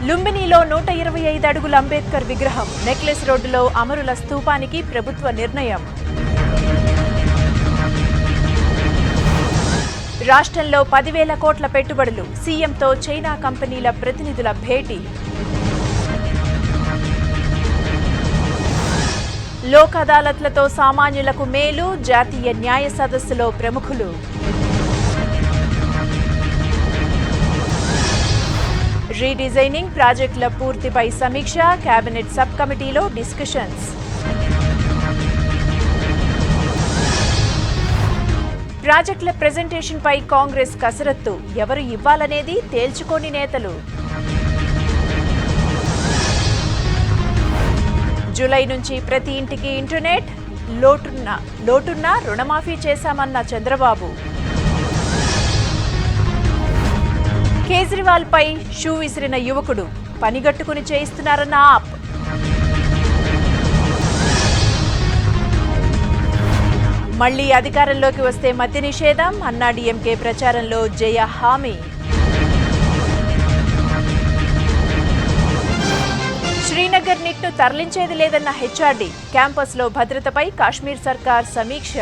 లుంబినిలో 125 అడుగుల అంబేద్కర్ విగ్రహం. నెక్లెస్ రోడ్డులో అమరుల స్తూపానికి ప్రభుత్వ నిర్ణయం. రాష్ట్రంలో 10,000 కోట్ల పెట్టుబడులు. సీఎంతో చైనా కంపెనీల ప్రతినిధుల భేటీ. లోక్ అదాలత్లతో సామాన్యులకు మేలు. జాతీయ న్యాయ సదస్సులో ప్రముఖులు. రీడిజైనింగ్ ప్రాజెక్టుల పూర్తిపై సమీక్ష. కేబినెట్ సబ్ కమిటీలో డిస్కషన్స్. ప్రాజెక్టుల ప్రెజెంటేషన్పై కాంగ్రెస్ కసరత్తు. ఎవరు ఇవ్వాలనేది తేల్చుకోని నేతలు. జూలై నుంచి ప్రతి ఇంటికి ఇంటర్నెట్. లోటున్న రుణమాఫీ చేశామన్న చంద్రబాబు. కేజ్రీవాల్ పై షూ విసిరిన యువకుడు. పనిగట్టుకుని చేయిస్తున్నారన్న ఆప్. మళ్లీ అధికారంలోకి వస్తే మద్య నిషేధం అన్నా డీఎంకే ప్రచారంలో జయ హామీ. శ్రీనగర్ నిట్ను తరలించేది లేదన్న హెచ్ఆర్డీ. క్యాంపస్లో భద్రతపై కాశ్మీర్ సర్కార్ సమీక్ష.